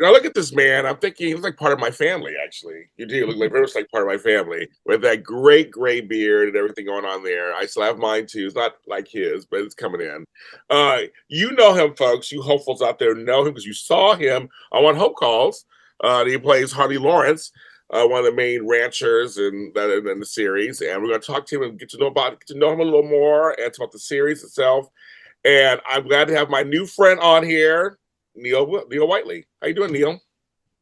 I look at this man. I'm thinking he's like part of my family. Actually, you do look like very much like part of my family with that great gray beard and everything going on there. I still have mine too. It's not like his, but it's coming in. You know him, folks. You hopefuls out there know him because you saw him on One Hope Calls. He plays Harley Lawrence, one of the main ranchers in the series, and we're going to talk to him and get to know him a little more and talk about the series itself. And I'm glad to have my new friend on here. Neil Whiteley. How you doing, Neil?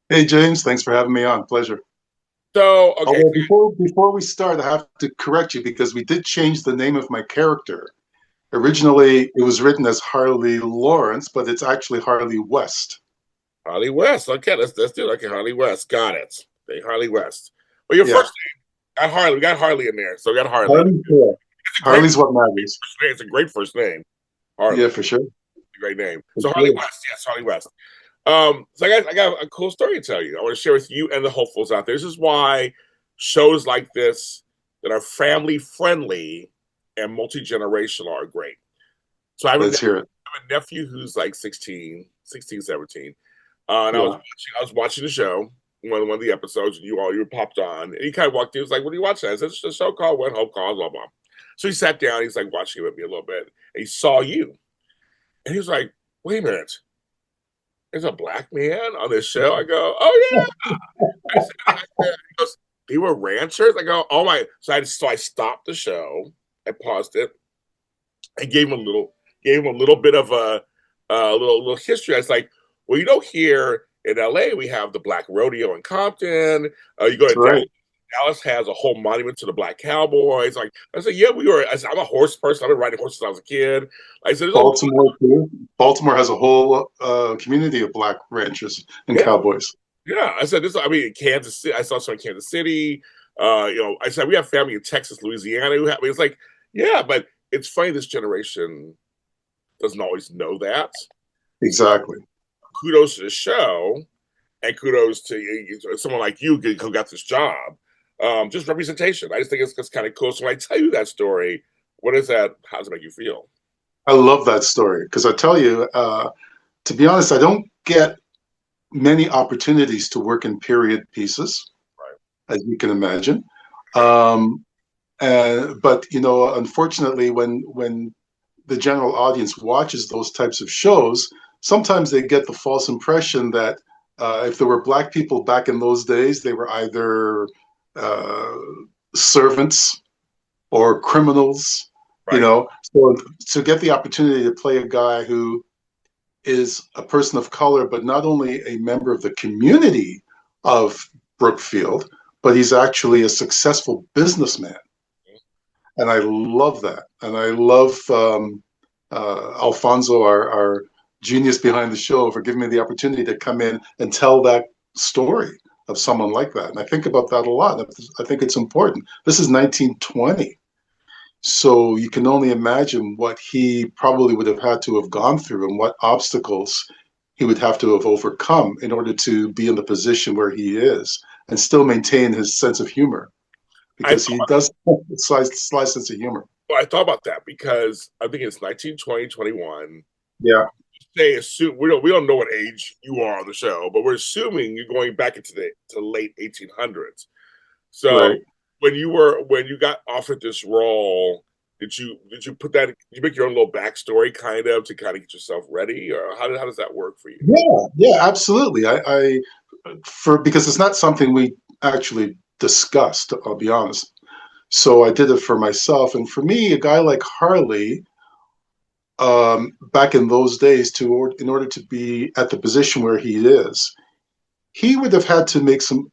Hey James, thanks for having me on. Pleasure. So, okay, Although before we start, I have to correct you because we did change the name of my character. Originally, it was written as Harley Lawrence, but it's actually Harley West. Harley West. Okay, let's do it. Okay, Harley West. Got it. Okay, Harley West. Well, your Yeah, first name got Harley. We got Harley in there, so we got Harley. Harley. Yeah. It's a great Harley's what matters. first name. It's a great first name. Harley. Yeah, for sure. Great name. For So Harley sure. West. Yes, Harley West. So I got a cool story to tell you. I want to share with you and the hopefuls out there. This is why shows like this that are family friendly and multi generational are great. So Let's hear it. I have a nephew who's like 16, 17. And Yeah. I was watching the show, one of the episodes, and you were popped on. And he kind of walked in, he was like, "What are you watching?" I said, "It's a show called One Hope Calls, blah, blah." So he sat down, he's like watching it with me a little bit, and he saw you. And he was like, "Wait a minute, there's a black man on this show." I go, "Oh yeah." He goes, "They were ranchers?" I go, "Oh my." So I stopped the show, I paused it, and gave him a little bit of a little history. I was like, well, here in LA, we have the Black Rodeo in Compton. You go That's to Dallas, right. Dallas has a whole monument to the Black Cowboys. Like I said, yeah, we were. I'm a horse person. I've been riding horses since I was a kid. I said, there's a Baltimore too. Baltimore has a whole community of black ranchers and yeah, cowboys. yeah. I said this. I mean, in Kansas City, I saw some in Kansas City. I said we have family in Texas, Louisiana. It's like, yeah, but it's funny this generation doesn't always know that. So Exactly. kudos to the show and kudos to someone like you who got this job. Just representation. I just think it's kind of cool. So when I tell you that story, what is that? How does it make you feel? I love that story because I tell you, to be honest, I don't get many opportunities to work in period pieces, Right. as you can imagine. Yeah. But unfortunately, when the general audience watches those types of shows, sometimes they get the false impression that if there were black people back in those days, they were either uh, servants or criminals. Right. So to get the opportunity to play a guy who is a person of color, but not only a member of the community of Brookfield, but he's actually a successful businessman. And I love that. And I love Alfonso, our genius behind the show, for giving me the opportunity to come in and tell that story of someone like that. And I think about that a lot. I think it's important. This is 1920. So you can only imagine what he probably would have had to have gone through and what obstacles he would have to have overcome in order to be in the position where he is and still maintain his sense of humor I because he thought, does sly sense of humor. well, I thought about that because I think it's 1920, 21. Yeah, Assume we don't know what age you are on the show, but we're assuming you're going back into the late 1800s. So right. when you got offered this role, did you put that? Did you make your own little backstory kind of to kind of get yourself ready, or how does that work for you? Yeah, absolutely. I for because it's not something we actually discussed, I'll be honest. So I did it for myself. And for me, a guy like Harley, back in those days, in order to be at the position where he is, he would have had to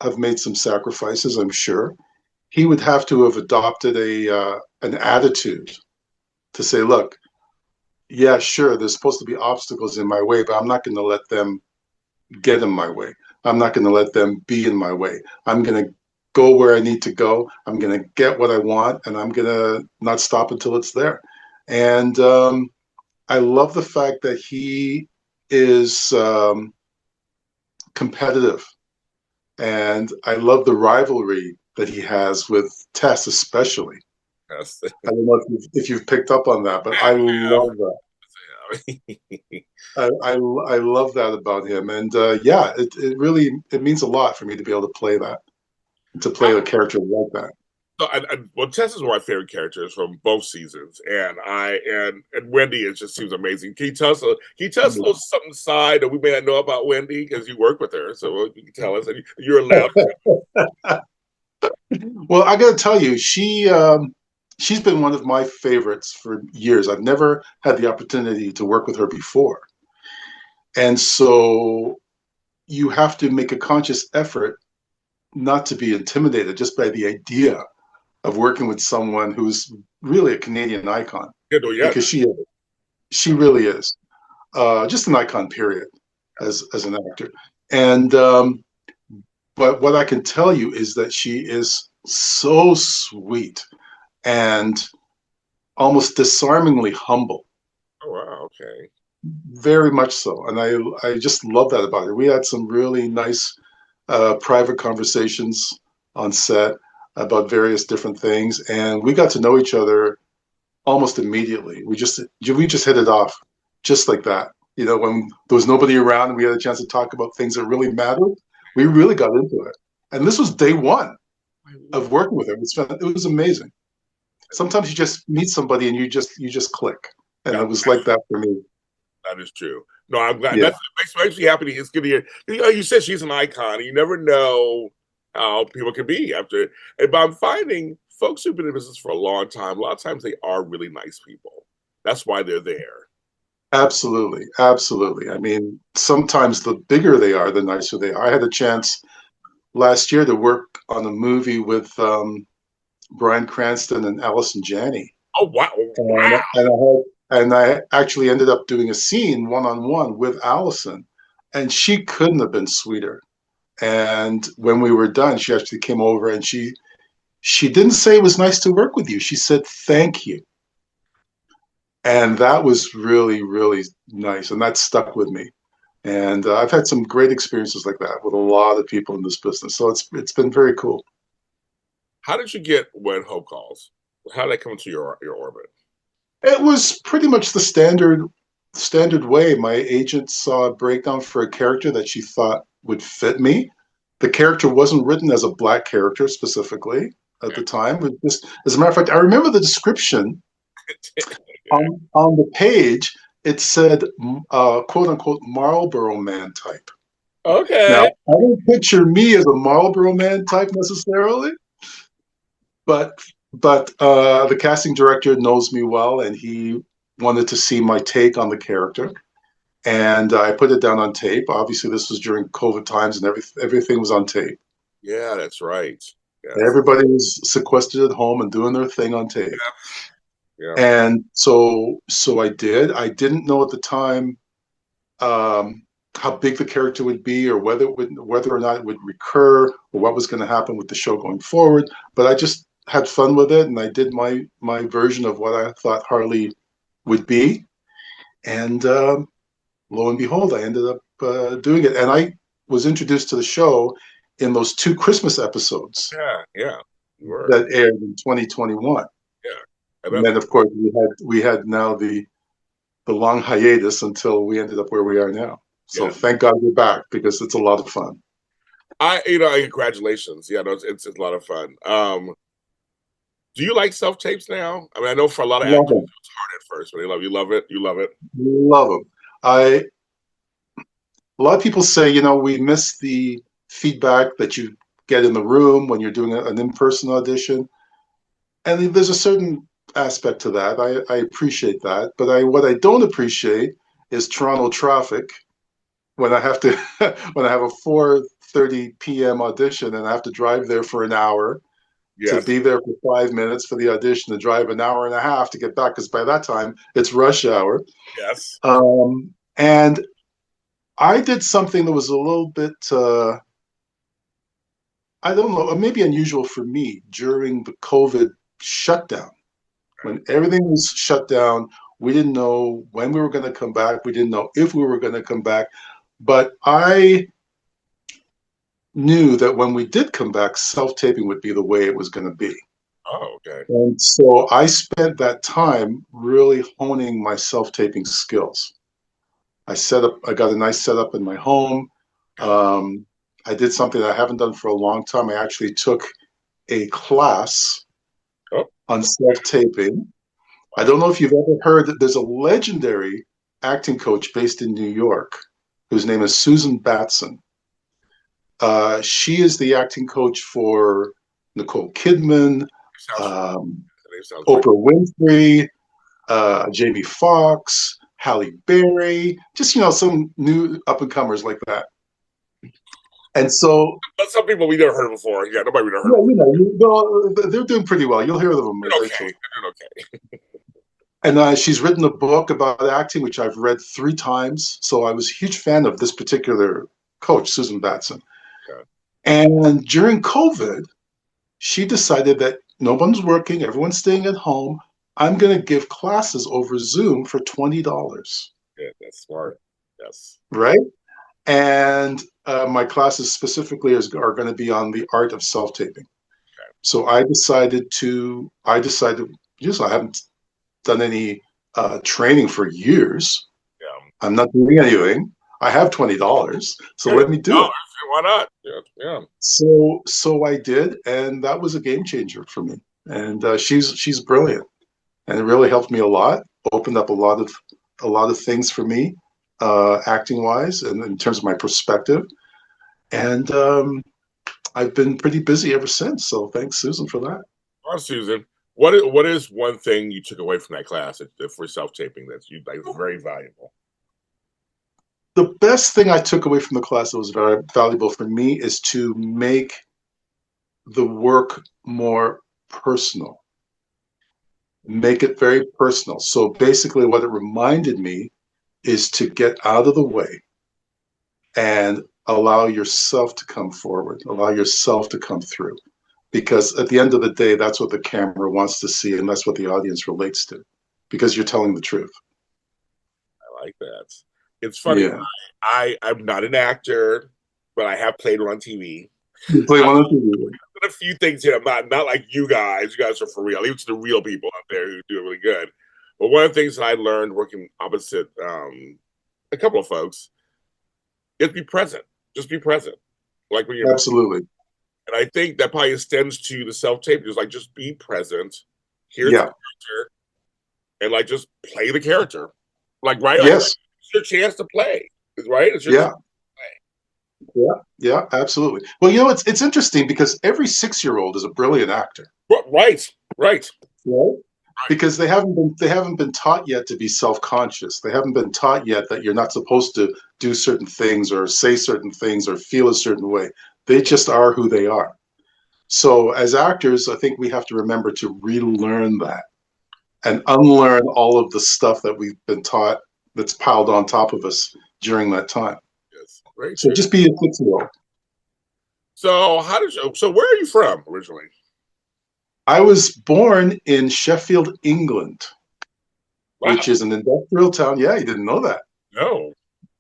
have made some sacrifices, I'm sure. He would have to have adopted a an attitude to say, look, yeah, sure, there's supposed to be obstacles in my way, but I'm not going to let them get in my way. I'm not going to let them be in my way. I'm going to go where I need to go. I'm going to get what I want, and I'm going to not stop until it's there. And I love the fact that he is competitive, and I love the rivalry that he has with Tess, especially. Yes. I don't know if you've picked up on that, but I love that. I love that about him, and yeah, it really it means a lot for me to be able to play that, to play a character like that. So, well, Tess is one of my favorite characters from both seasons, and Wendy it just seems amazing. Can you tell us a little something side that we may not know about Wendy because you work with her, so you can tell us. And you're allowed. Well, I got to tell you, she's been one of my favorites for years. I've never had the opportunity to work with her before, and so you have to make a conscious effort not to be intimidated just by the idea of working with someone who's really a Canadian icon, You know, yeah, because she really is just an icon, period, as an actor. And but what I can tell you is that she is so sweet and almost disarmingly humble, oh wow, okay, very much so. And I just love that about her. We had some really nice private conversations on set about various different things, and we got to know each other almost immediately. We just hit it off, just like that. You know, when there was nobody around and we had a chance to talk about things that really mattered, we really got into it. And this was day one of working with her. It was amazing. Sometimes you just meet somebody and you just click, and yeah, it was like that for me. that is true. No, I'm glad. Yeah, Makes me happy. It's good to hear. You know, you said she's an icon. You never know how people can be after. But I'm finding folks who've been in business for a long time. A lot of times they are really nice people. That's why they're there. absolutely, absolutely. I mean, sometimes the bigger they are, the nicer they are. I had a chance last year to work on a movie with Bryan Cranston and Allison Janney. Oh wow, And, wow. I actually ended up doing a scene one on one with Allison, and she couldn't have been sweeter. And when we were done, she actually came over and she didn't say it was nice to work with you. She said thank you, and that was really really nice, and that stuck with me. And I've had some great experiences like that with a lot of people in this business, so it's been very cool. How did you get when Hope calls? How did that come into your orbit? It was pretty much the standard way. My agent saw a breakdown for a character that she thought would fit me. The character wasn't written as a black character specifically at the time. But just, as a matter of fact, I remember the description on the page. It said, "quote unquote Marlboro Man type." Now, Okay. I don't picture me as a Marlboro Man type necessarily, but the casting director knows me well, and he wanted to see my take on the character, and I put it down on tape. Obviously, this was during COVID times, and everything was on tape. Yeah, that's right. Yes. Everybody was sequestered at home and doing their thing on tape. Yeah. And so I did. I didn't know at the time how big the character would be, or whether or not it would recur, or what was going to happen with the show going forward. But I just had fun with it, and I did my version of what I thought Harley would be, and lo and behold, I ended up doing it. And I was introduced to the show in those two Christmas episodes Yeah. Yeah. You were. that aired in 2021. Yeah. And then, of course, we had now the long hiatus until we ended up where we are now. So Yeah. thank God we're back, because it's a lot of fun. Congratulations. Yeah, no, it's a lot of fun. Do you like self tapes now? I mean, I know for a lot of Love actors them, it's hard at first, but they love you. Love it. You love it. love them. I A lot of people say, we miss the feedback that you get in the room when you're doing an in-person audition, and there's a certain aspect to that. I appreciate that, but what I don't appreciate is Toronto traffic when I have to when I have a 4:30 p.m. audition and I have to drive there for an hour, to Yes. be there for 5 minutes for the audition, to drive an hour and a half to get back, because by that time it's rush hour. Yes. And I did something that was a little bit, I don't know, maybe unusual for me during the COVID shutdown. When everything was shut down, we didn't know when we were going to come back. We didn't know if we were going to come back. But I knew that when we did come back, self taping would be the way it was going to be. Oh, okay. And so I spent that time really honing my self-taping skills. I got a nice setup in my home. Um, I did something that I haven't done for a long time. I actually took a class Oh, on self-taping. I wow. don't know if you've ever heard that there's a legendary acting coach based in New York whose name is Susan Batson. She is the acting coach for Nicole Kidman, Sounds um, that sounds pretty. Oprah Winfrey, Jamie Foxx, Halle Berry, just some new up and comers like that. And so, But some people we never heard of before. Yeah, nobody we never heard yeah, of. they're doing pretty well. You'll hear of them They're doing okay. eventually. They're doing okay. And she's written a book about acting, which I've read 3 times. So I was a huge fan of this particular coach, Susan Batson. Yeah. And during COVID, she decided that no one's working, everyone's staying at home. I'm going to give classes over Zoom for $20, Yeah, that's smart. Yes. right? And my classes specifically are going to be on the art of self-taping. So yes, I haven't done any training for years. Yeah. I'm not doing anything. I have $20, so Good. let me do No, it. why not? Yeah. Yeah. So I did, and that was a game changer for me. And she's brilliant, and it really helped me a lot. Opened up a lot of things for me, acting wise, and in terms of my perspective. And I've been pretty busy ever since. So thanks, Susan, for that. Well, Susan, what is one thing you took away from that class for self taping that you like was very valuable? The best thing I took away from the class that was very valuable for me is to make the work more personal, make it very personal. So basically, what it reminded me is to get out of the way and allow yourself to come forward, allow yourself to come through. Because at the end of the day, that's what the camera wants to see, and that's what the audience relates to, because you're telling the truth. I like that. It's funny. Yeah. I'm not an actor, but I have played on TV. You play I've one of the done a few things here. I'm not like you guys. You guys are for real. Even to the real people out there who do it really good. But one of the things that I learned working opposite a couple of folks is be present. Just be present. Like when you're, Absolutely. and I think that probably extends to the self tape. Just like just be present. Here's the Yeah. character, and like just play the character. Like right, like Yes. it's your chance to play. Right? It's your chance Yeah. to play. Yeah. Yeah. Absolutely. Well, it's interesting because every 6-year-old is a brilliant actor. Right, right, Right. right. Because they haven't been taught yet to be self-conscious. They haven't been taught yet that you're not supposed to do certain things or say certain things or feel a certain way. They just are who they are. So as actors, I think we have to remember to relearn that and unlearn all of the stuff that we've been taught that's piled on top of us during that time. Yes, very So true. just be a 6-year-old. So how did you? So where are you from originally? I was born in Sheffield, England, which Wow. is an industrial town. Yeah, you didn't know that. No.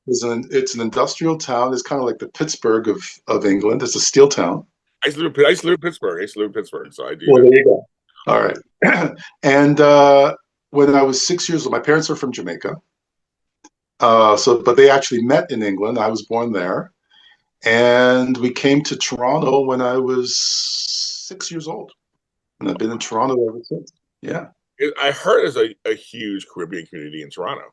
It's an industrial town. It's kind of like the Pittsburgh of England. It's a steel town. I used to live in Pittsburgh. I used to live in Pittsburgh, so I do Well, know. there you go. All right. And when I was 6 years old, my parents are from Jamaica. But they actually met in England. I was born there, and we came to Toronto when I was 6 years old, and I've been in Toronto ever since. Yeah. I heard there's a huge Caribbean community in Toronto.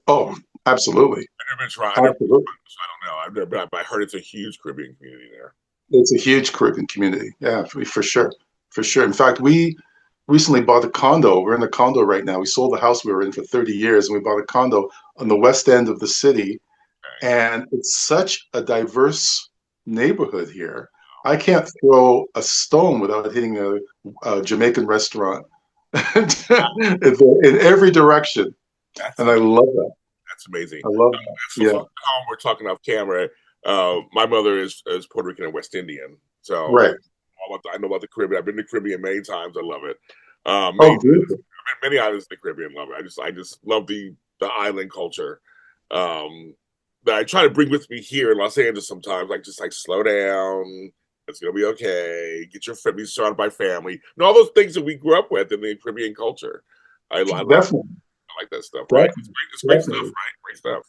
Oh, absolutely, I've never been to Toronto. I've never been to absolutely. Toronto, so I don't know. I've never been, but I heard it's a huge Caribbean community there. It's a huge Caribbean community. Yeah, for sure, for sure. In fact, we recently bought a condo. We're in a condo right now. We sold the house we were in for 30 years, and we bought a condo on the west end of the city. Okay. And it's such a diverse neighborhood here. I can't throw a stone without hitting a Jamaican restaurant in every direction. That's And I love that. that's amazing. I love that. So Yeah. we're talking off camera. My mother is Puerto Rican and West Indian, so Right. I know about the Caribbean. I've been to the Caribbean many times. I love it. Oh, beautiful. Many islands in the Caribbean love it. I just love the island culture. Um, that I try to bring with me here in Los Angeles sometimes. Like just like slow down, It's gonna be okay. Get your family surrounded by family, and all those things that we grew up with in the Caribbean culture. I love it. Definitely, I like that stuff, right? definitely, It's great stuff, definitely. right? Great stuff.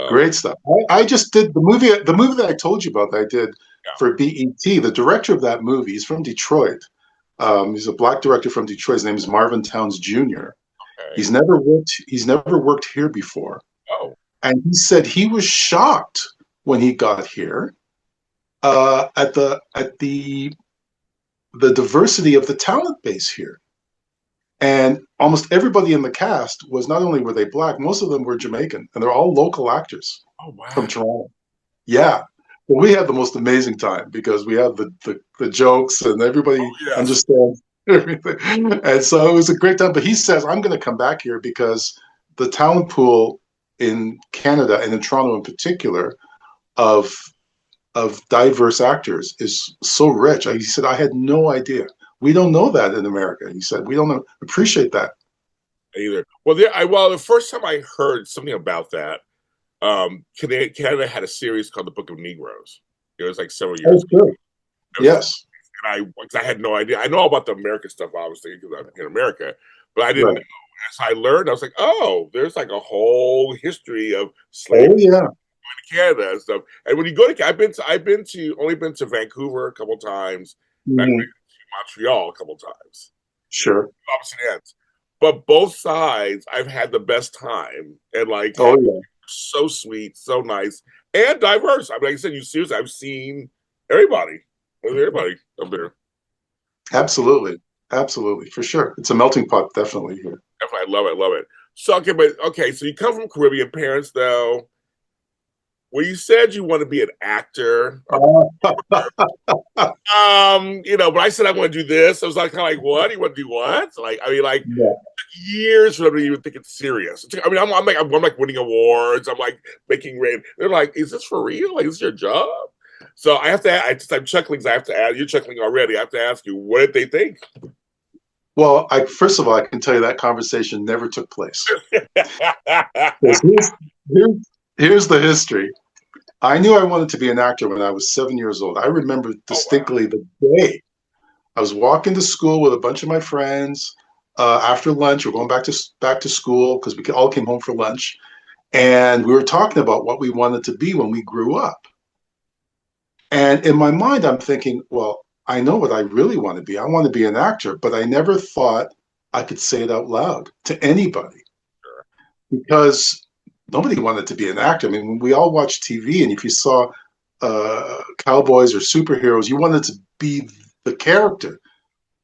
Great stuff. I just did the movie. The movie that I told you about that I did Yeah. for BET. The director of that movie, he's from Detroit. He's a black director from Detroit. His name is Marvin Towns Jr. Okay. He's never worked here before, Oh, and he said he was shocked when he got here at the diversity of the talent base here. And almost everybody in the cast was not only were they black, most of them were Jamaican, and they're all local actors oh from wow. Toronto. Yeah. But we had the most amazing time because we had the jokes and everybody Oh yes. understands everything. And so it was a great time. But he says, I'm going to come back here because the talent pool in Canada and in Toronto in particular of diverse actors is so rich. He said, I had no idea. We don't know that in America. He said, we don't appreciate that. Either. Well, the first time I heard something about that, Canada had a series called The Book of Negroes. It was like several years Oh, ago. sure. It was, Yes. and I had no idea. I know about the American stuff, obviously, because I'm in America, but I didn't know. Right. As I learned, I was like, oh, there's like a whole history of Oh, slavery yeah. in Canada and stuff. And when you go to, only been to Vancouver a couple times, and I've been Mhm. to Montreal a couple times. Sure. Opposite ends. But both sides, I've had the best time and like Oh, had yeah. so sweet, so nice, and diverse. I mean, like I said, you seriously, I've seen everybody up there. Absolutely. Absolutely. For sure. It's a melting pot, definitely here. Definitely, I love it, love it. So okay, but okay, so you come from Caribbean parents, though. Well, you said you want to be an actor, or but I said I want to do this. I was like, kind of like, what? You want to do what? Like, I mean, like Yeah. years for them to even think it's serious. I mean, I'm like winning awards. I'm like making rain. They're like, is this for real? Like, is this your job? So I have to. I'm chuckling. 'Cause I have to add. You're chuckling already. I have to ask you, what did they think? Well, first of all, I can tell you that conversation never took place. 'Cause here's the history. I knew I wanted to be an actor when I was 7 years old. I remember Oh wow. distinctly the day I was walking to school with a bunch of my friends. After lunch, we're going back to school because we all came home for lunch, and we were talking about what we wanted to be when we grew up. And in my mind, I'm thinking, well, I know what I really want to be. I want to be an actor, but I never thought I could say it out loud to anybody Sure. because nobody wanted to be an actor. I mean, when we all watched TV, and if you saw cowboys or superheroes, you wanted to be the character.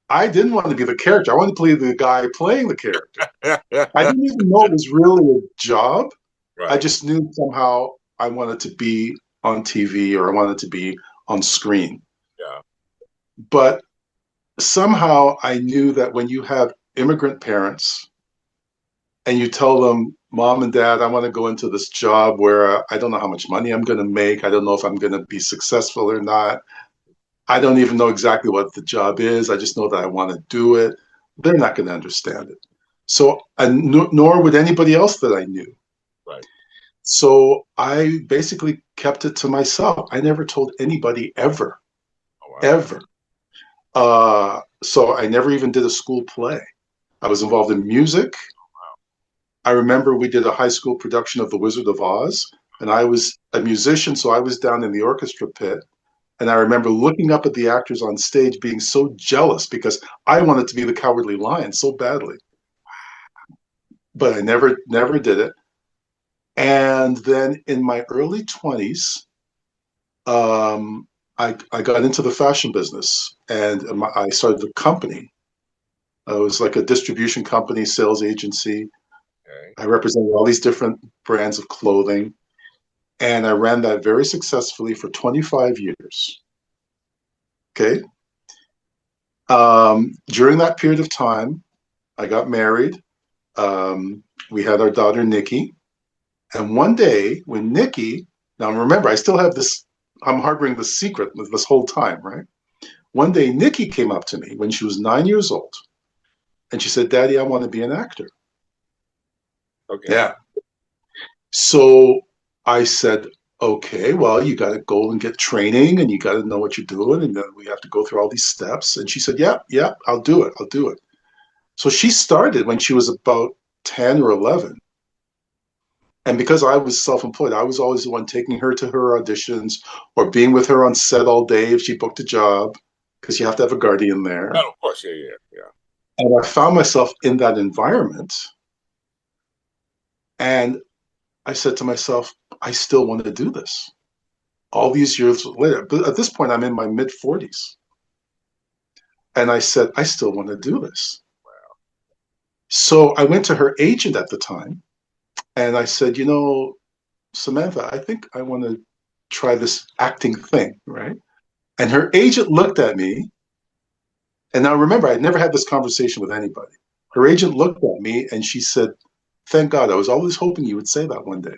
I didn't want to be the character. I wanted to play the guy playing the character. I didn't even know it was really a job. I Right. just knew somehow I wanted to be on TV or I wanted to be on screen. Yeah. But somehow I knew that when you have immigrant parents and you tell them, Mom and Dad, I want to go into this job where I don't know how much money I'm going to make. I don't know if I'm going to be successful or not. I don't even know exactly what the job is. I just know that I want to do it. They're not going to understand it. So, nor would anybody else that I knew. Right. So I basically kept it to myself. I never told anybody ever, Oh wow. ever. So I never even did a school play. I was involved in music. I remember we did a high school production of The Wizard of Oz, and I was a musician, so I was down in the orchestra pit. And I remember looking up at the actors on stage being so jealous because I wanted to be the Cowardly Lion so badly. But I never did it. And then in my early 20s, um, I got into the fashion business and I started a company. It was like a distribution company, sales agency. Okay. I represented all these different brands of clothing. And I ran that very successfully for 25 years. Okay. During that period of time, I got married. We had our daughter, Nikki. And one day when Nikki, now remember, I still have this, I'm harboring the secret this whole time, right? One day, Nikki came up to me when she was 9 years old. And she said, Daddy, I want to be an actor. Okay. Yeah. So I said, okay, well, you got to go and get training and you got to know what you're doing. And then we have to go through all these steps. And she said, yeah, yeah, I'll do it. I'll do it. So she started when she was about 10 or 11. And because I was self-employed, I was always the one taking her to her auditions or being with her on set all day if she booked a job, because you have to have a guardian there. Oh, of course, yeah, yeah, yeah. And I found myself in that environment. And I said to myself, I still want to do this all these years later. But at this point, I'm in my mid 40s. And I said, I still want to do this. So I went to her agent at the time and I said, Samantha, I think I want to try this acting thing, right? And her agent looked at me. And now remember, I'd never had this conversation with anybody. Her agent looked at me and she said, thank God, I was always hoping you would say that one day.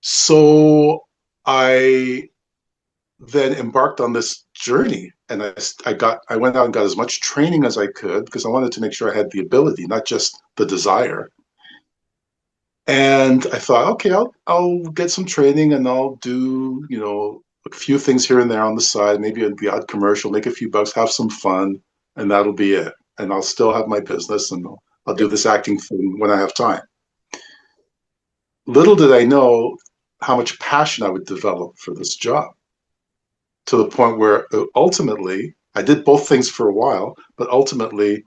So I then embarked on this journey and I went out and got as much training as I could because I wanted to make sure I had the ability, not just the desire. And I thought, okay, I'll get some training and I'll do, a few things here and there on the side, maybe the odd commercial, make a few bucks, have some fun, and that'll be it. And I'll still have my business and I'll do this acting thing when I have time. Little did I know how much passion I would develop for this job, to the point where ultimately I did both things for a while, but ultimately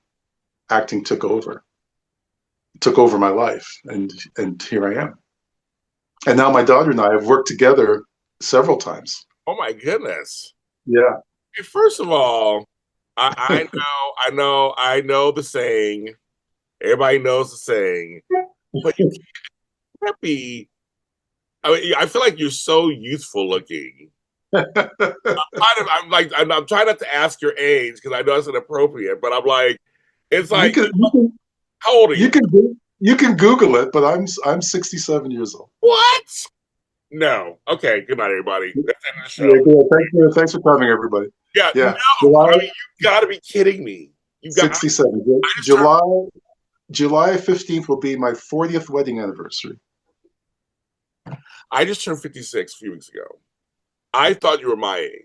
acting took over my life, and here I am. And now my daughter and I have worked together several times. Oh my goodness. Yeah. Hey, first of all, I know the saying. Everybody knows the saying, but you can't be. I mean, I feel like you're so youthful looking. I'm trying not to ask your age because I know it's inappropriate, but I'm like, it's like, how old are you? You can Google it, but I'm 67 years old. What? No. Okay. Good night, everybody. That's the end of the show. Yeah, thanks for coming, everybody. Yeah. Yeah. No, I mean, you got to be kidding me. You got 67. July 15th will be my 40th wedding anniversary. I just turned 56 a few weeks ago. I thought you were my age.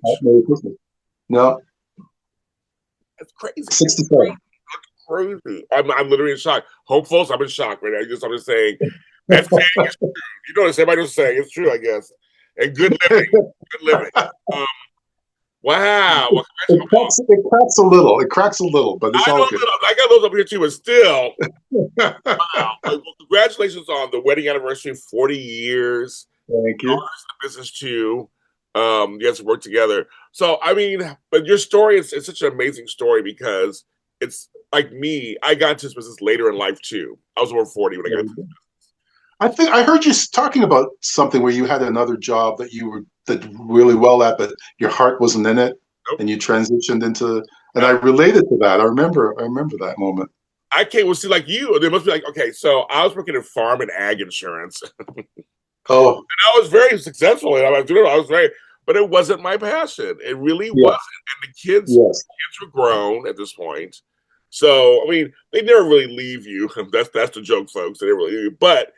No. That's crazy. 67. Crazy. I'm literally in shock. Hopefuls, I'm in shock right now. I'm just saying that's true. You notice everybody was saying it's true, I guess. And good living. Good living. Wow. Well, it cracks a little. It cracks a little, but it's all good. I got those up here too, but still. Wow. Well, congratulations on the wedding anniversary, 40 years. Thank you. The business too. You guys work together. So, I mean, but your story is such an amazing story because it's like me. I got into this business later in life too. I was over 40 when I got into this business. I think I heard you talking about something where you had another job that you were really well at, but your heart wasn't in it, and you transitioned into. And I related to that. I remember that moment. I can't. Well, see, like you, they must be like, okay. So I was working in farm and ag insurance. Oh, and I was very successful, and I was very, but it wasn't my passion. It really wasn't. And the kids were grown at this point. So I mean, they never really leave you. That's the joke, folks. They never really leave you, but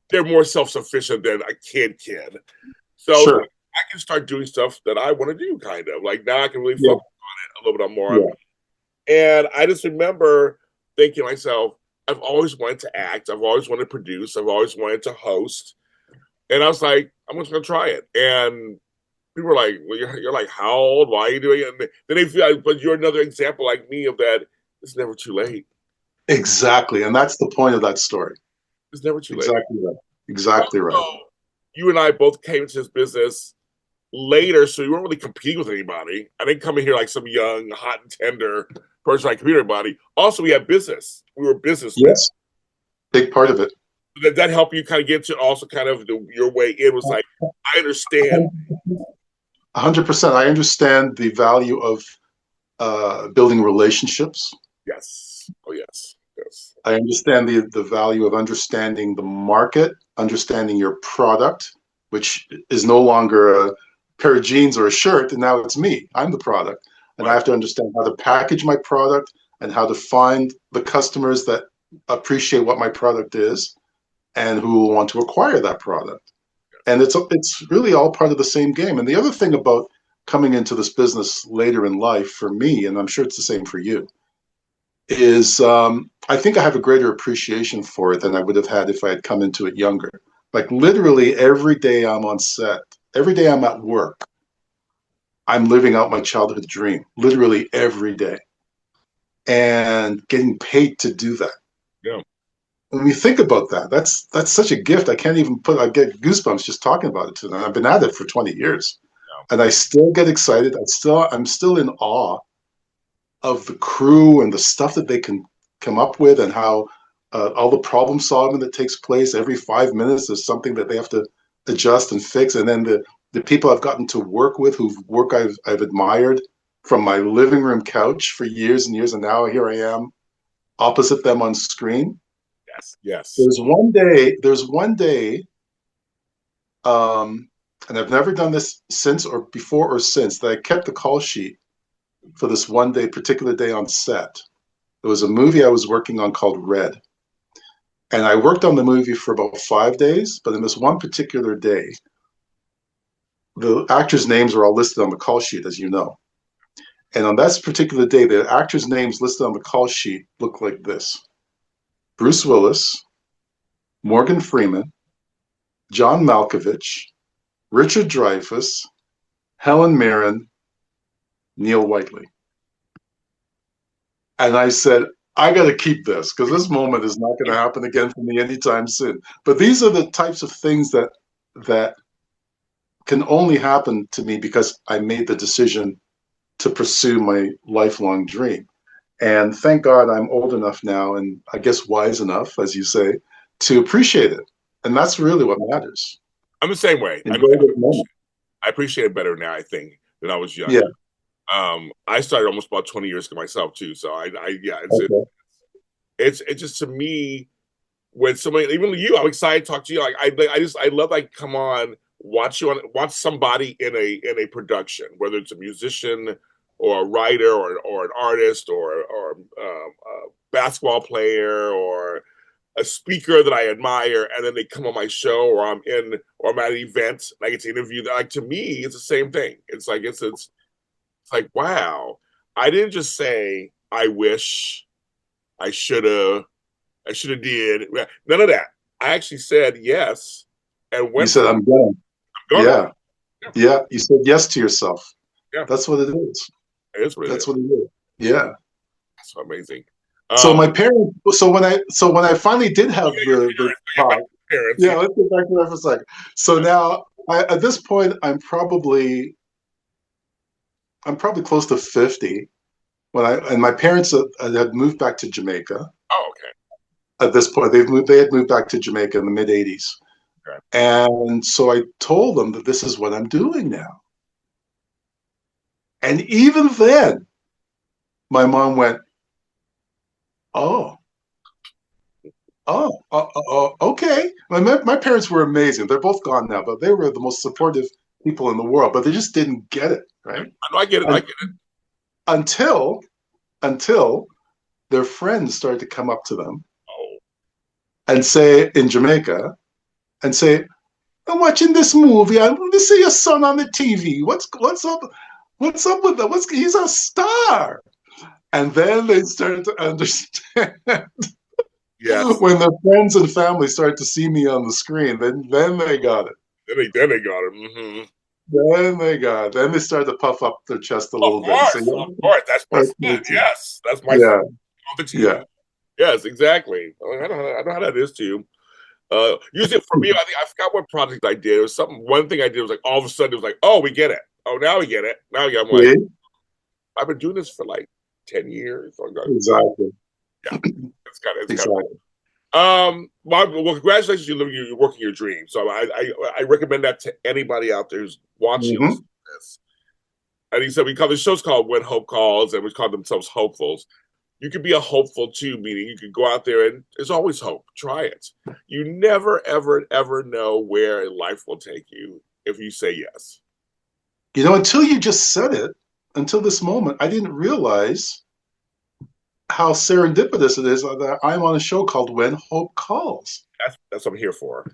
they're more self-sufficient than a kid. So sure. I can start doing stuff that I want to do, kind of. Like now I can really focus on it a little bit more. And I just remember thinking to myself, I've always wanted to act. I've always wanted to produce. I've always wanted to host. And I was like, I'm just going to try it. And people were like, well, you're like, how old? Why are you doing it? And then they feel like, but you're another example like me of that. It's never too late. Exactly. And that's the point of that story. It's never too late. Exactly right. Exactly right. You and I both came into this business later, so you weren't really competing with anybody. I didn't come in here like some young, hot and tender person I competed with anybody. Also, we had business. We were businessmen. Yes. Big part of it. Did that help you kind of get to also kind of your way in? Was like, I understand. 100%. I understand the value of building relationships. Yes. Oh, yes. Yes. I understand the value of understanding the market, understanding your product, which is no longer a pair of jeans or a shirt, and now it's me. I'm the product. And I have to understand how to package my product and how to find the customers that appreciate what my product is and who will want to acquire that product. And it's really all part of the same game. And the other thing about coming into this business later in life for me, and I'm sure it's the same for you, is I think I have a greater appreciation for it than I would have had if I had come into it younger. Like literally every day I'm on set, every day I'm at work, I'm living out my childhood dream, literally every day, and getting paid to do that. Yeah. When you think about that, that's such a gift. I can't even I get goosebumps just talking about it to them. I've been at it for 20 years. Yeah. And I still get excited. I'm still in awe of the crew and the stuff that they can come up with, and how all the problem solving that takes place every 5 minutes. There's something that they have to adjust and fix, and then the people I've gotten to work with, whose work I've admired from my living room couch for years and years, and now here I am opposite them on screen. Yes. Yes. There's one day, and I've never done this since or before or since, that I kept the call sheet for this one day, particular day on set. It was a movie I was working on called Red. And I worked on the movie for about 5 days, but in this one particular day, the actors' names were all listed on the call sheet, as you know. And on that particular day, the actors' names listed on the call sheet looked like this: Bruce Willis, Morgan Freeman, John Malkovich, Richard Dreyfuss, Helen Mirren, Neil Whiteley. And I said, I got to keep this because this moment is not going to happen again for me anytime soon. But these are the types of things that can only happen to me because I made the decision to pursue my lifelong dream. And thank God I'm old enough now, and I guess wise enough, as you say, to appreciate it. And that's really what matters. I'm the same way. Enjoy the moment. I appreciate it better now, I think, than I was younger. Yeah. I started almost about 20 years ago myself too. So yeah, Okay. it's just, to me, when somebody, even you, I'm excited to talk to you. Like I love, like, come on, watch somebody in a production, whether it's a musician or a writer or an artist or a basketball player or a speaker that I admire, and then they come on my show, or I'm at an event and I get to interview them. Like, to me, it's the same thing. It's like it's like, wow, I didn't just say I wish, I should have did. None of that. I actually said yes and You went said, for it. I'm going. I'm going. Yeah. Yeah. You said yes to yourself. Yeah, That's what it is. it is what it That's is. what it is. Yeah. That's so amazing. So my parents. So when I finally did have Your the parents, talk. parents, Yeah. Let's get back to that for a second. So now, at this point, I'm probably close to 50 and my parents had moved back to Jamaica. Oh, okay. At this point, they had moved back to Jamaica in the mid '80s, Okay. and so I told them that this is what I'm doing now. And even then, my mom went, "Oh, okay." My parents were amazing. They're both gone now, but they were the most supportive people in the world. But they just didn't get it, right? I know, I get it. I get it. Until their friends started to come up to them Oh, and say, in Jamaica, and say, I'm watching this movie. I want to see your son on the TV. What's up? What's up with that? He's a star. And then they started to understand. yes. When their friends and family started to see me on the screen, then they got it. Then they got it. Mm-hmm. Then they got it. Then they started to puff up their chest a little bit and say, Of course, that's my son. Yes, that's my son yeah, on the TV. yeah. Yes, exactly. I know how that is too. Usually for me, I forgot what project I did. It was something. One thing I did was like, all of a sudden it was like, oh, we get it. Oh, now we get it. Now I'm like, See? I've been doing this for like 10 years. So Exactly. yeah, it's kind Exactly. of. Well, congratulations, you're working your dream. So I recommend that to anybody out there who's watching Mm-hmm. this. And he said we call the show's called When Hope Calls, and we call themselves hopefuls. You could be a hopeful too, meaning you could go out there and there's always hope. Try it. You never, ever, ever know where life will take you if you say yes. You know, until you just said it, until this moment, I didn't realize how serendipitous it is that I'm on a show called When Hope Calls. That's what I'm here for.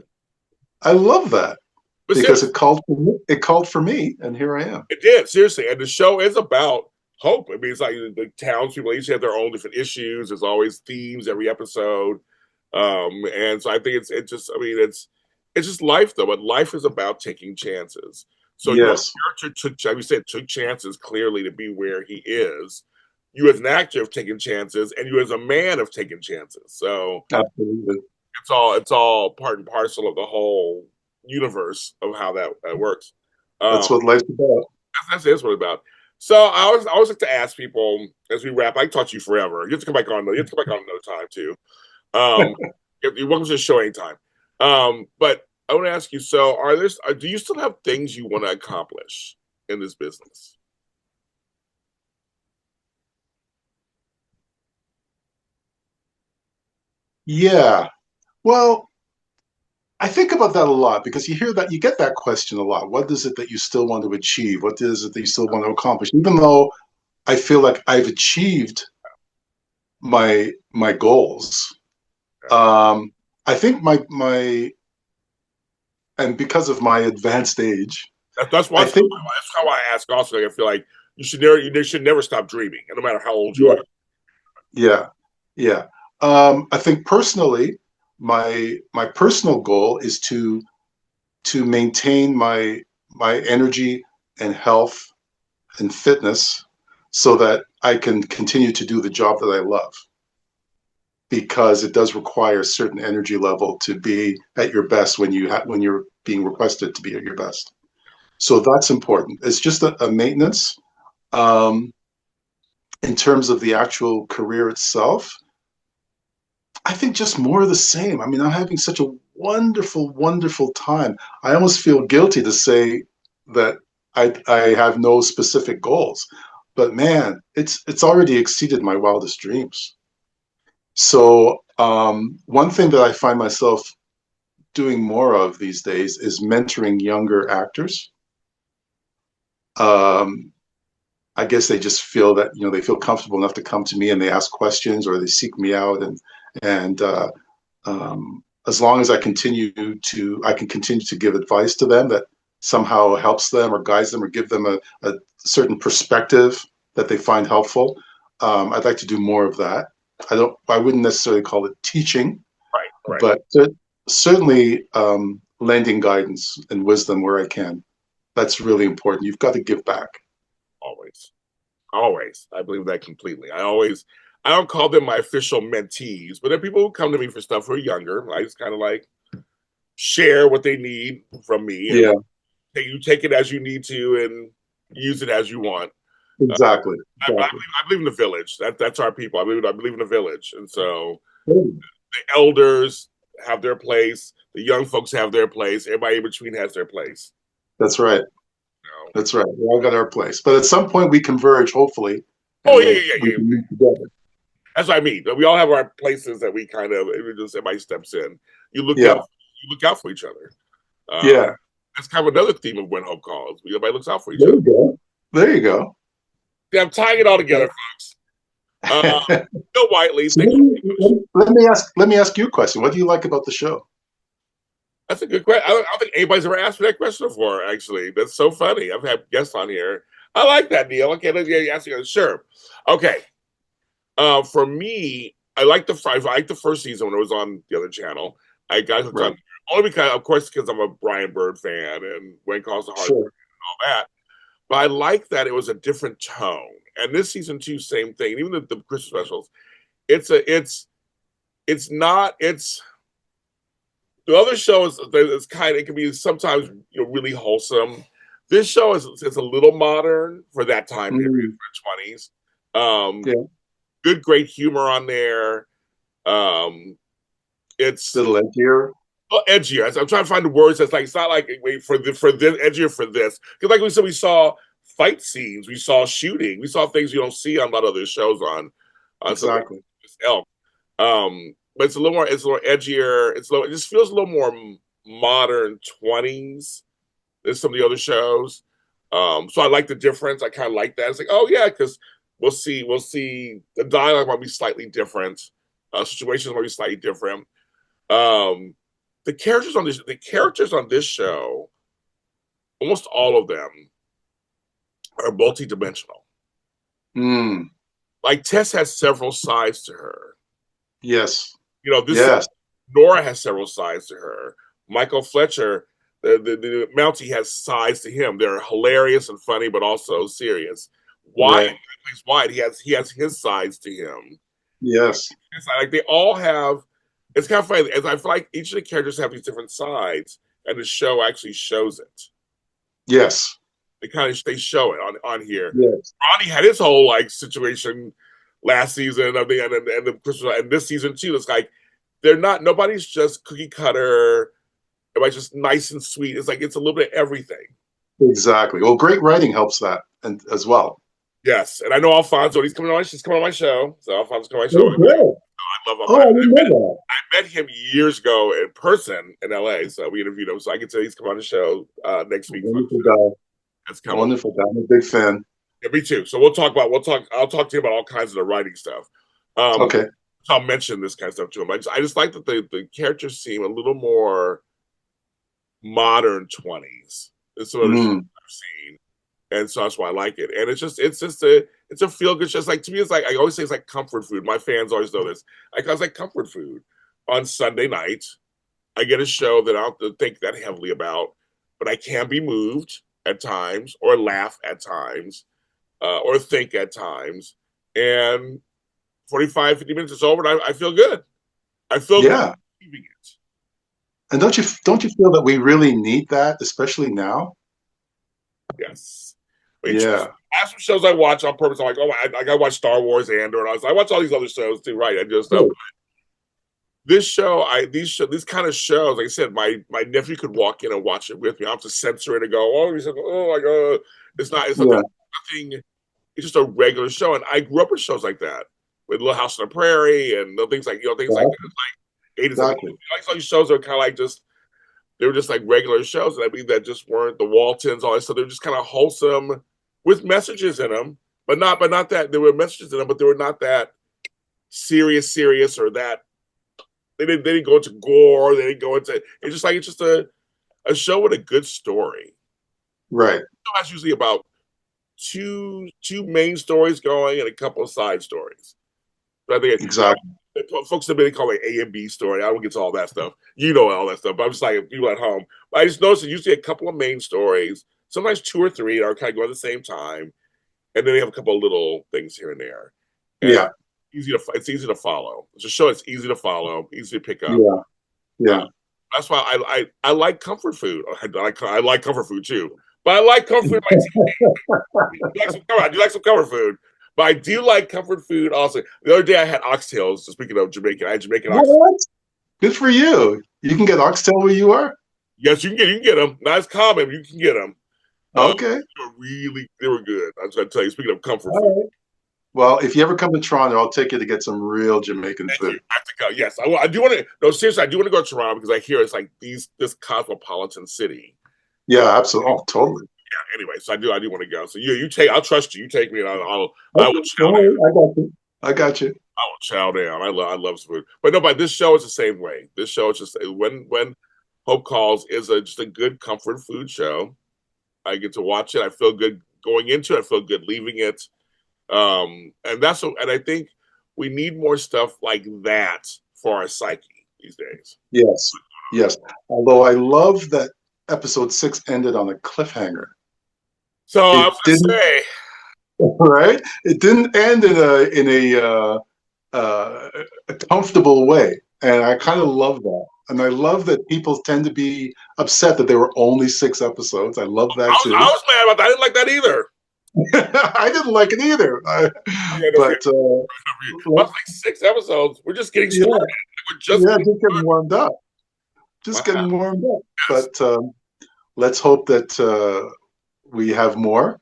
I love that. But because seriously, it called for me, it called for me, and here I am. it did, seriously. And the show is about hope. I mean, it's like the townspeople each have their own different issues. There's always themes every episode. And so I think it's just, I mean, it's just life though, but life is about taking chances. So your Yes, character took, like we said, took chances clearly to be where he is. You as an actor have taken chances, and you as a man have taken chances. So absolutely. it's all part and parcel of the whole universe of how that works. That's Um, what life's about. that's what it's about. So I always like to ask people as we wrap. I taught you forever. You have to come back on. You have to come back on another time too. Um, you're welcome to the show anytime. But I want to ask you. So, do you still have things you want to accomplish in this business? Yeah. Well, I think about that a lot because you get that question a lot. What is it that you still want to achieve? What is it that you still want to accomplish? Even though I feel like I've achieved my goals. Um, I think my and because of my advanced age, That's why I think that's how I ask. Also, I feel like you should never stop dreaming, no matter how old you yeah, are. yeah, yeah. I think personally, my personal goal is to maintain my energy and health and fitness so that I can continue to do the job that I love because it does require a certain energy level to be at your best when you're being requested to be at your best. So that's important. It's just a maintenance. Um, in terms of the actual career itself, I think just more of the same. I mean, I'm having such a wonderful, wonderful time. I almost feel guilty to say that I have no specific goals, but man, it's already exceeded my wildest dreams. So one thing that I find myself doing more of these days is mentoring younger actors. Um, I guess they just feel that they feel comfortable enough to come to me and they ask questions or they seek me out and as long as I can continue to give advice to them that somehow helps them or guides them or give them a certain perspective that they find helpful. I'd like to do more of that. I wouldn't necessarily call it teaching, Right, right. but certainly lending guidance and wisdom where I can. That's really important. You've got to give back. Always. Always. I believe that completely. I don't call them my official mentees, but they're people who come to me for stuff who are younger. I just kind of like share what they need from me and Yeah, you take it as you need to and use it as you want. Uh, exactly. Exactly. I believe in the village. That's our people. I believe in the village. And so the elders have their place. The young folks have their place. Everybody in between has their place. That's right. You know? That's right. We all got our place. But at some point we converge, hopefully, Oh and yeah, we'll yeah, we yeah, yeah. can meet together. That's what I mean. We all have our places that we kind of it just everybody steps in. You look Yeah. out. You look out for each other. Yeah. That's kind of another theme of When Hope Calls. Everybody looks out for each There other. you go. There you go. Yeah, I'm tying it all together, folks. Bill Whiteley, So thanks for being on the show. let me ask you a question. What do you like about the show? That's a good question. I don't think anybody's ever asked me that question before, actually. That's so funny. I've had guests on here. I like that, Neil. Okay, let's ask you. Sure. Okay. For me, I liked the first season when it was on the other channel. I got hooked Right. on only because, of course, because I'm a Brian Bird fan and When Calls the Heart and Sure. all that. But I like that it was a different tone. And this season two, same thing. Even the Christmas specials, it's not it's the other show is kind of it can be sometimes really wholesome. This show is a little modern for that time period Mm, for the 20s. Um, yeah. Good, great humor on there. It's Little edgier. edgier. I'm trying to find the words. That's like it's not like wait for this edgier for this because like we said, we saw fight scenes, we saw shooting, we saw things you don't see on a lot of other shows on something like Exactly. Elk. But it's a little edgier. It just feels a little more modern 20s than some of the other shows. So I like the difference. I kind of like that. It's like, oh yeah, because we'll see the dialogue might be slightly different. Situations might be slightly different. Um, the characters on this show almost all of them are multidimensional. Mm. Like Tess has several sides to her. Yes. You know, this Yes. Nora has several sides to her. Michael Fletcher, the Mountie has sides to him. They're hilarious and funny, but also serious. Wyatt, Right. plays Wyatt. He has his sides to him. Yes. It's like they all have. It's kind of funny. As I feel like each of the characters have these different sides, and the show actually shows it. Yes. They show it on here. Yes. Ronnie had his whole like situation last season of the Christmas and this season too. It's like they're not. Nobody's just cookie cutter. Everybody's just nice and sweet. It's like it's a little bit of everything. Exactly. Well, great writing helps that, and as well. Yes, and I know Alfonso. She's coming on my show. So Alfonso's coming on my show. Oh, good. I love him. Oh, I didn't know I met him years ago in person in LA. So we interviewed him. So I can tell he's coming on the show next that. week. Wonderful guy. That's coming. Wonderful guy. I'm a big fan. Yeah, me too. So I'll talk to you about all kinds of the writing stuff. Okay. So I'll mention this kind of stuff to him. I just like that the characters seem a little more modern 20s. It's sort of I've seen. And so that's why I like it. And it's a feel good show. It's like to me, it's like I always say it's like comfort food. My fans always know this. It's like comfort food. On Sunday night, I get a show that I don't have to think that heavily about, but I can be moved at times, or laugh at times, or think at times. And 45, 50 minutes is over, and I feel good. I feel good leaving it. And don't you feel that we really need that, especially now? Yes. Yeah. As some shows I watch on purpose, I'm like, oh, I watch Star Wars, Andor, and I watch all these other shows too, right? I just this show, these kind of shows, like I said, my nephew could walk in and watch it with me. I have to censor it and go, oh, he's like, oh my god, it's nothing. It's just a regular show, and I grew up with shows like that, with Little House on the Prairie and things like things like that. Like 80s, exactly. Like all these shows are kind of like they were just like regular shows, and I mean that just weren't the Waltons, all that stuff. They're just kind of wholesome with messages in them, but not that there were messages in them, but they were not that serious or that they didn't go into gore. They didn't go into it's just a show with a good story. Right. That's usually about two main stories going and a couple of side stories. But I think exactly. Folks have been calling it A and B story. I don't get to all that stuff. You know all that stuff. But I'm just like people at home. But I just noticed that usually a couple of main stories, sometimes two or three are kind of going at the same time, and then they have a couple of little things here and there. And yeah, it's easy to follow. It's a show that's easy to follow, easy to pick up. Yeah. That's why I like comfort food. I like comfort food too. But I like comfort food. You like some comfort food. But I do like comfort food also. The other day I had oxtails. Speaking of Jamaican, I had Jamaican oxtails. Good for you. You can get oxtail where you are? Yes, you can get them. Not as common, you can get them. Okay. They were good. I'm trying to tell you, speaking of comfort food. Right. Well, if you ever come to Toronto, I'll take you to get some real Jamaican food. I have to go. Yes, I do want to. No, seriously, I do want to go to Toronto because I hear it's like this cosmopolitan city. Yeah, absolutely. Oh, totally. Yeah. Anyway, so I do want to go. So you take. I'll trust you. You take me, and I will chow down. I got you. I will chow down. I love food. But no, but this show is the same way. This show is just when Hope Calls is just a good comfort food show. I get to watch it. I feel good going into it. I feel good leaving it. And I think we need more stuff like that for our psyche these days. Yes. Although I love that episode 6 ended on a cliffhanger. So I was going to say, right? It didn't end in a comfortable way, and I kind of love that. And I love that people tend to be upset that there were only 6 episodes. I love that too. I was mad about that. I didn't like that either. I didn't like it either. Like 6 episodes. We're just getting started. We're just getting warmed up. Getting warmed up. Yes. But let's hope that we have more.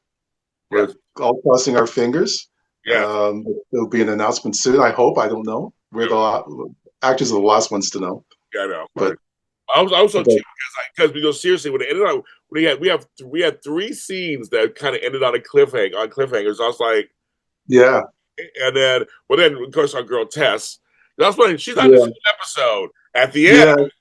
We're all crossing our fingers. Yeah. There'll be an announcement soon. I hope. I don't know. We're the actors are the last ones to know. Yeah, I know. But I was so cheap because seriously, when it ended on, we had 3 scenes that kind of ended on cliffhangers. I was like, yeah. And then of course our girl Tess. That's when she's on this episode at the end.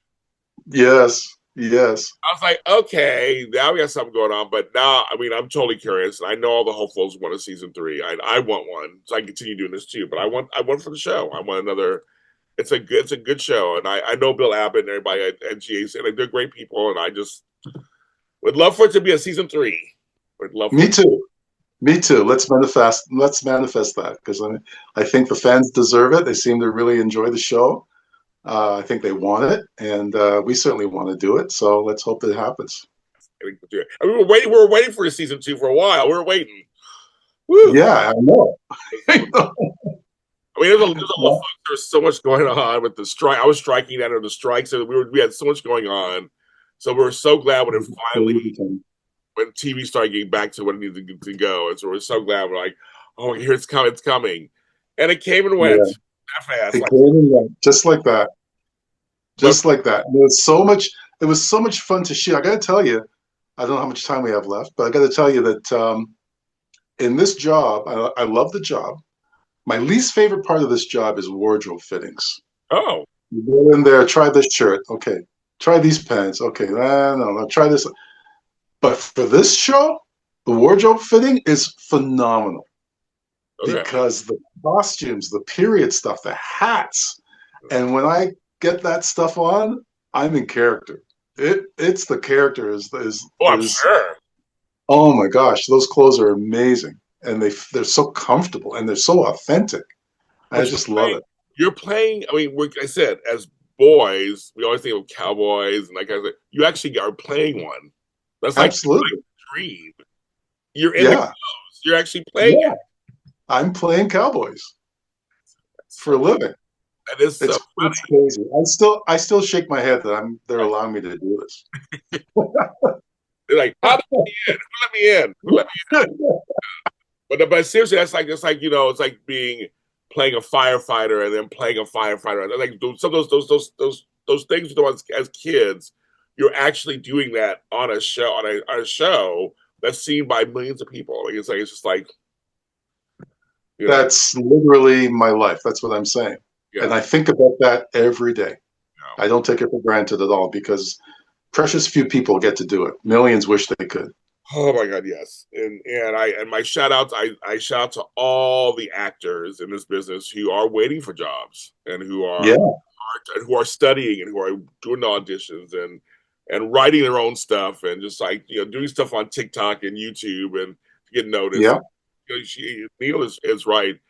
Yes. Yes. I was like, okay, now we got something going on. But now, I mean, I'm totally curious. I know all the hopefuls want a season 3. I want one, so I can continue doing this too. But I want for the show. I want another. It's a good show, and I know Bill Abbott and everybody at GAC, and they're great people, and I just would love for it to be a season 3. Would love for Me it. too. Me too. Let's manifest that because I think the fans deserve it. They seem to really enjoy the show. I think they want it, and we certainly want to do it. So let's hope that it happens. I mean, we were waiting for a season 2 for a while. We were waiting. Woo! Yeah, I know. I mean, there's so much going on with the strike. I was striking under the strike, so we had so much going on. So we were so glad when it finally when TV started getting back to what it needed to go, and so we're so glad we're like, oh, here it's coming, and it came and went that fast. It came and went just like that, just like that. And it was so much fun to shoot. I got to tell you, I don't know how much time we have left, but I got to tell you that in this job, I love the job. My least favorite part of this job is wardrobe fittings. Oh, you go in there, try this shirt, okay. Try these pants, okay. No, try this. But for this show, the wardrobe fitting is phenomenal because the costumes, the period stuff, the hats, and when I get that stuff on, I'm in character. It's the character is. I'm sure. Oh my gosh, those clothes are amazing, and they're so comfortable and they're so authentic. I just love it. You're playing. I mean, like I said, as boys, we always think of cowboys, and like I said, you actually are playing one. That's like absolutely a dream. You're in the clothes. You're actually playing it. I'm playing cowboys for a living. That is so funny. It's crazy. I still shake my head that they're allowing me to do this. They're like, how did let me in? Who let me in? Who let me in? But seriously, it's like it's like playing a firefighter and then playing a firefighter. Like some of those things you do as kids, you're actually doing that on a show on a show that's seen by millions of people. Like it's just like that's literally my life. That's what I'm saying. Yeah. And I think about that every day. I don't take it for granted at all because precious few people get to do it. Millions wish they could. Oh my God, yes. And my shout outs, I shout out to all the actors in this business who are waiting for jobs and who are studying and who are doing the auditions and writing their own stuff and just like doing stuff on TikTok and YouTube and get noticed. Yeah. Neil is right.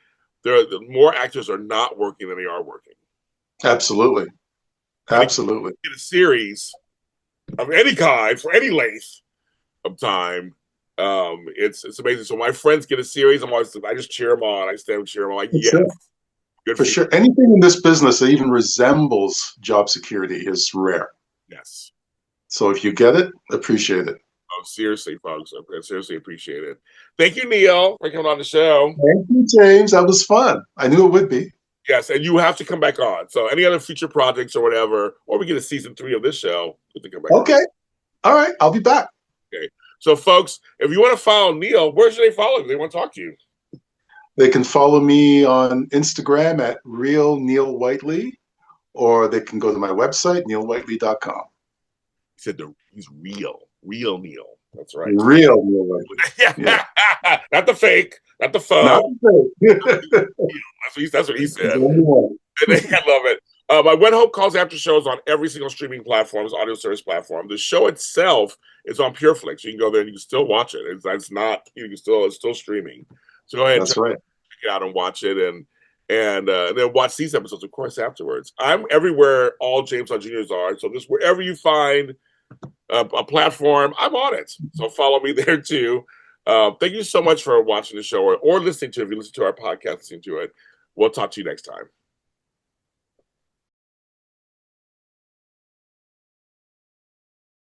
The more actors are not working than they are working. Absolutely. Absolutely. In a series of any kind for any length of time, it's amazing. So my friends get a series, I just cheer them on. I stand and cheer them on. Like, yes, good for sure. Anything in this business that even resembles job security is rare. Yes. So if you get it, appreciate it. Oh, seriously, folks. I seriously appreciate it. Thank you, Neil, for coming on the show. Thank you, James. That was fun. I knew it would be. Yes, and you have to come back on. So any other future projects or whatever, or we get a season 3 of this show, you have to come back on. All right. I'll be back. Okay. So, folks, if you want to follow Neil, where should they follow you? They want to talk to you. They can follow me on Instagram at Real Neil Whiteley, or they can go to my website, neilwhiteley.com. He said he's real Neil. That's right. Real Neil Whiteley. Yeah. Not the fake, not the phone. Not the fake. That's what he said. I love it. My When Hope Calls Aftershow is on every single streaming platform, audio service platform. The show itself is on PureFlix. You can go there and you can still watch it. It's still streaming. So go ahead and check it out and watch it and then watch these episodes, of course, afterwards. I'm everywhere all James Lott Jr.'s are. So just wherever you find a platform, I'm on it. So follow me there too. Thank you so much for watching the show or listening to it. If you listen to our podcast, listening to it. We'll talk to you next time.